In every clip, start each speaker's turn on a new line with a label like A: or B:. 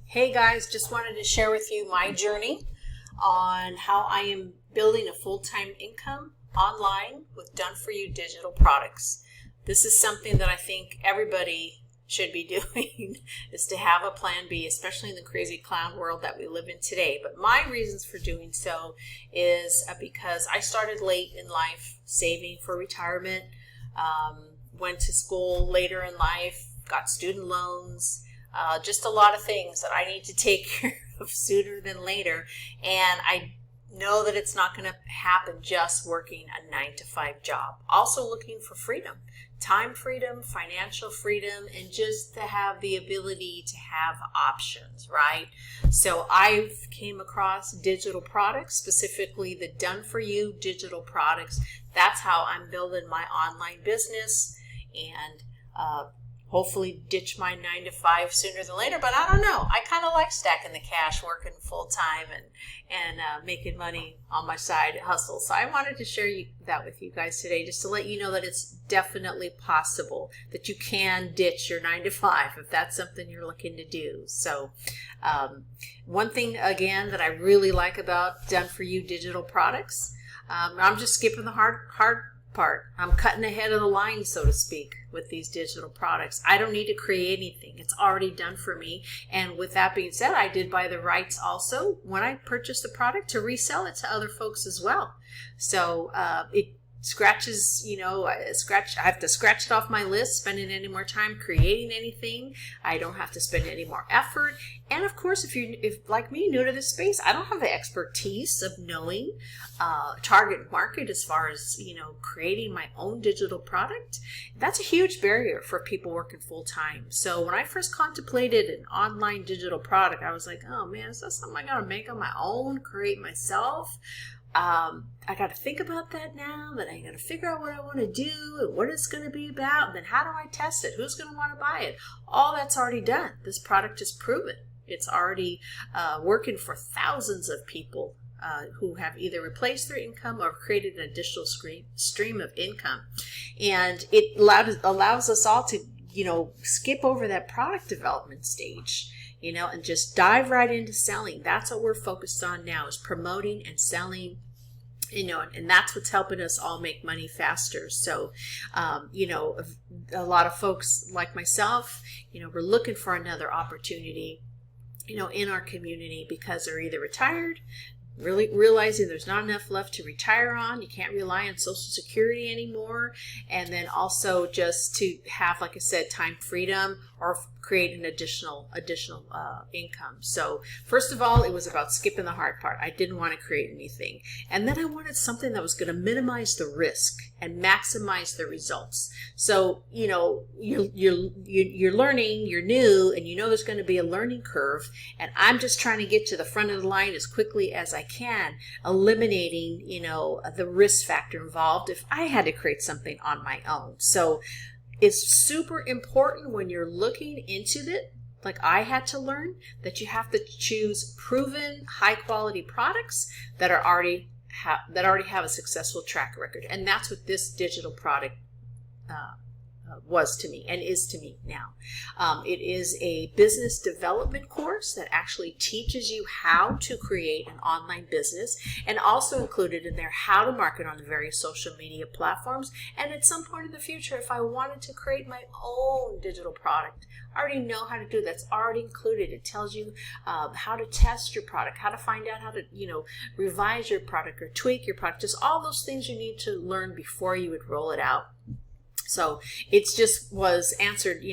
A: Hey guys, just wanted to share with you my journey on how I am building a full-time income online with done-for-you digital products. This is something that I think everybody should be doing is to have a plan B, especially in the crazy clown world that we live in today. But my reasons for doing so is because I started late in life saving for retirement, went to school later in life, got student loans, just a lot of things that I need to take care of sooner than later. And I know that it's not going to happen just working a 9-to-5 job. Also looking for freedom, time freedom, financial freedom, and just to have the ability to have options, right? So I've came across digital products, specifically the done-for-you digital products. That's how I'm building my online business and hopefully ditch my 9-to-5 sooner than later. But I don't know. I kind of like stacking the cash, working full time, and making money on my side hustle. So I wanted to share that with you guys today, just to let you know that it's definitely possible that you can ditch your 9-to-5 if that's something you're looking to do. So one thing again that I really like about done for you digital products, I'm just skipping the hard part. I'm cutting ahead of the line, so to speak, with these digital products. I don't need to create anything. It's already done for me. And with that being said, I did buy the rights also when I purchased the product to resell it to other folks as well. So it scratches, I have to scratch it off my list, spending any more time creating anything. I don't have to spend any more effort. And of course, if like me, new to this space, I don't have the expertise of knowing target market as far as, creating my own digital product. That's a huge barrier for people working full time. So when I first contemplated an online digital product, I was like, oh man, is that something I got to make on my own, create myself? I got to think about that now, that I got to figure out what I want to do and what it's going to be about. And then how do I test it? Who's going to want to buy it? All that's already done. This product is proven. It's already working for thousands of people who have either replaced their income or created an additional stream of income. And it allows us all to, skip over that product development stage, and just dive right into selling. That's what we're focused on now, is promoting and selling, and that's what's helping us all make money faster. So, a lot of folks like myself, we're looking for another opportunity, in our community because they're either retired, really realizing there's not enough left to retire on. You can't rely on Social Security anymore. And then also just to have, like I said, time freedom or create an additional income. So first of all, it was about skipping the hard part. I didn't want to create anything. And then I wanted something that was going to minimize the risk and maximize the results. So, you're learning, you're new, and there's going to be a learning curve. And I'm just trying to get to the front of the line as quickly as I can, eliminating, the risk factor involved if I had to create something on my own. So it's super important when you're looking into it, like I had to learn, that you have to choose proven high quality products that already have a successful track record. And that's what this digital product was to me and is to me now. It is a business development course that actually teaches you how to create an online business, and also included in there how to market on the various social media platforms. And at some point in the future, if I wanted to create my own digital product, I already know how to do that. It's already included. It tells you how to test your product, how to find out how to, revise your product or tweak your product, just all those things you need to learn before you would roll it out. So it just was answered,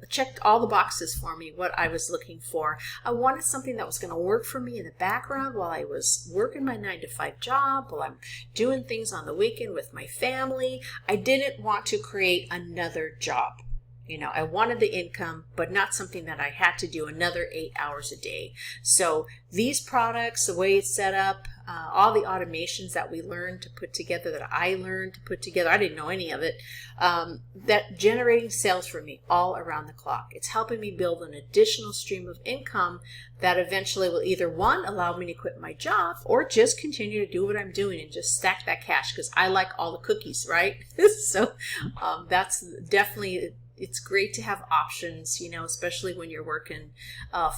A: checked all the boxes for me, what I was looking for. I wanted something that was going to work for me in the background while I was working my 9-to-5 job, while I'm doing things on the weekend with my family. I didn't want to create another job. I wanted the income, but not something that I had to do another 8 hours a day. So these products, the way it's set up, all the automations that we learned to put together, that I learned to put together, I didn't know any of it, that generating sales for me all around the clock. It's helping me build an additional stream of income that eventually will either, one, allow me to quit my job, or just continue to do what I'm doing and just stack that cash, because I like all the cookies, right? So that's definitely it's great to have options, you know, especially when you're working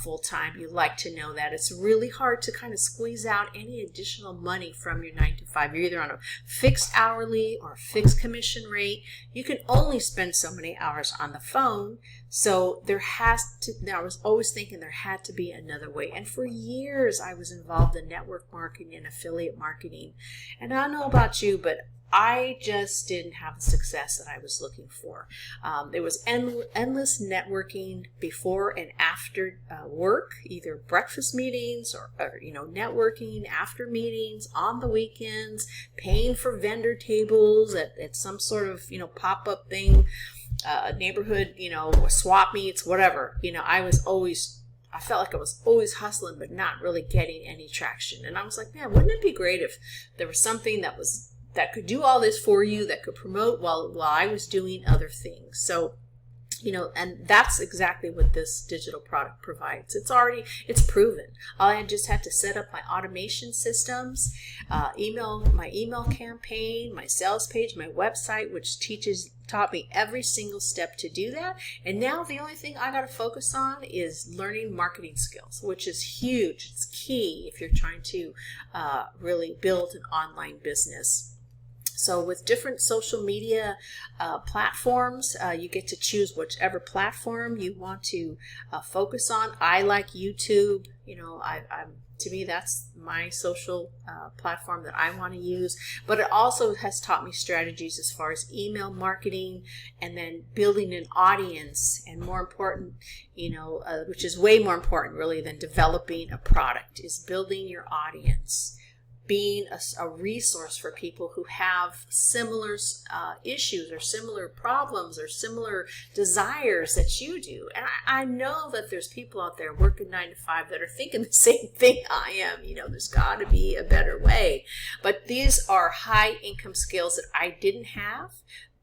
A: full time. You like to know that it's really hard to kind of squeeze out any additional money from your 9 to 5. You're either on a fixed hourly or a fixed commission rate. You can only spend so many hours on the phone. So I was always thinking there had to be another way. And for years, I was involved in network marketing and affiliate marketing. And I don't know about you, but I just didn't have the success that I was looking for. There was endless networking before and after work, either breakfast meetings or you know, networking after meetings on the weekends, paying for vendor tables at some sort of, you know, pop-up thing, neighborhood, you know, swap meets, whatever. You know, I felt like I was always hustling, but not really getting any traction. And I was like, man, wouldn't it be great if there was something that could do all this for you, that could promote while I was doing other things. So, you know, and that's exactly what this digital product provides. It's proven. I just had to set up my automation systems, my email campaign, my sales page, my website, which taught me every single step to do that. And now the only thing I got to focus on is learning marketing skills, which is huge. It's key if you're trying to really build an online business. So with different social media platforms, you get to choose whichever platform you want to focus on. I like YouTube. You know, to me, that's my social platform that I want to use. But it also has taught me strategies as far as email marketing and then building an audience. And more important, you know, which is way more important really than developing a product, is building your audience. Being a resource for people who have similar issues or similar problems or similar desires that you do. And I know that there's people out there working 9 to 5 that are thinking the same thing I am. You know, there's got to be a better way. But these are high income skills that I didn't have.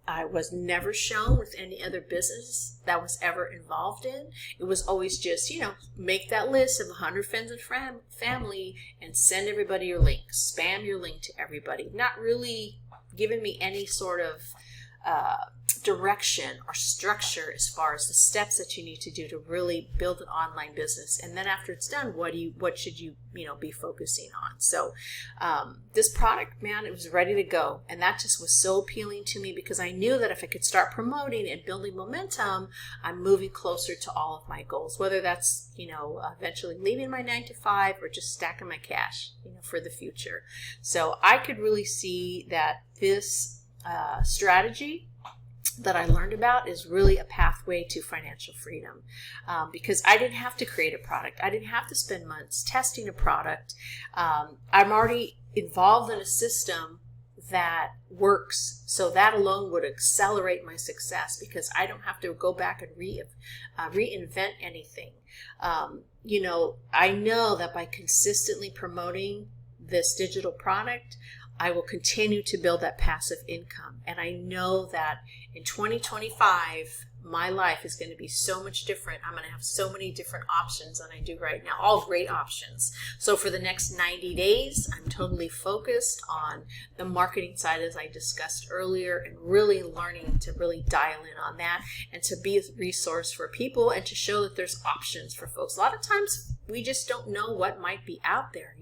A: I was never shown with any other business that was ever involved in. It was always just, you know, make that list of 100 friends and family and send everybody your link. Spam your link to everybody. Not really giving me any sort of direction or structure as far as the steps that you need to do to really build an online business. And then after it's done, what should you be focusing on? So this product, man, it was ready to go. And that just was so appealing to me because I knew that if I could start promoting and building momentum, I'm moving closer to all of my goals, whether that's, eventually leaving my 9 to 5 or just stacking my cash, for the future. So I could really see that this strategy that I learned about is really a pathway to financial freedom, because I didn't have to create a product. I didn't have to spend months testing a product. I'm already involved in a system that works, so that alone would accelerate my success because I don't have to go back and reinvent anything. I know that by consistently promoting this digital product, I will continue to build that passive income. And I know that in 2025, my life is going to be so much different. I'm going to have so many different options than I do right now, all great options. So for the next 90 days, I'm totally focused on the marketing side, as I discussed earlier, and really learning to really dial in on that and to be a resource for people and to show that there's options for folks. A lot of times we just don't know what might be out there,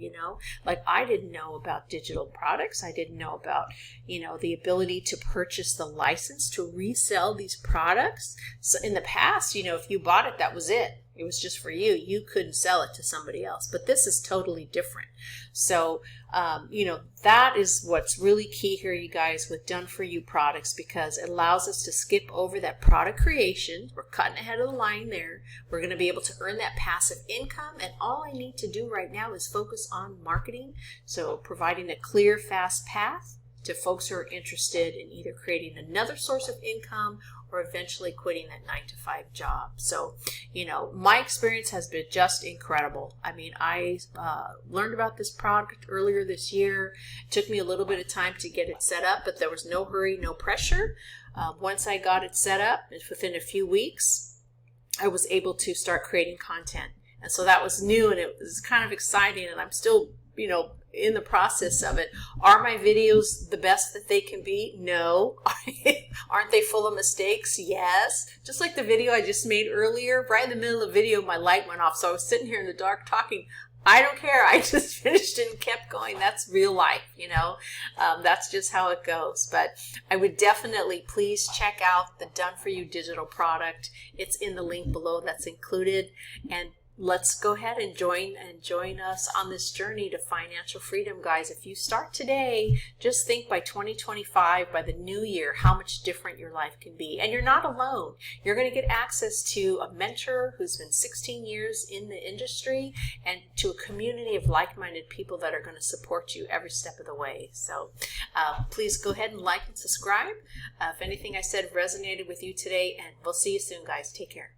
A: like I didn't know about digital products. I didn't know about, the ability to purchase the license to resell these products. So in the past, if you bought it, that was it. It was just for you. You couldn't sell it to somebody else. But this is totally different. So, that is what's really key here, you guys, with Done For You products, because it allows us to skip over that product creation. We're cutting ahead of the line there. We're going to be able to earn that passive income. And all I need to do right now is focus on marketing. So providing a clear, fast path to folks who are interested in either creating another source of income or eventually quitting that 9 to 5 job. So, my experience has been just incredible. I mean, I learned about this product earlier this year. It took me a little bit of time to get it set up, but there was no hurry, no pressure. Once I got it set up, within a few weeks, I was able to start creating content. And so that was new and it was kind of exciting, and I'm still in the process of it. Are my videos the best that they can be? No. Aren't they full of mistakes? Yes. Just like the video I just made earlier, right in the middle of the video, my light went off. So I was sitting here in the dark talking. I don't care. I just finished and kept going. That's real life, that's just how it goes. But I would definitely please check out the Done For You digital product. It's in the link below that's included. And let's go ahead and join us on this journey to financial freedom, guys. If you start today, just think by 2025, by the new year, how much different your life can be. And you're not alone. You're going to get access to a mentor who's been 16 years in the industry and to a community of like-minded people that are going to support you every step of the way. So please go ahead and like and subscribe if anything I said resonated with you today, and we'll see you soon, guys. Take care.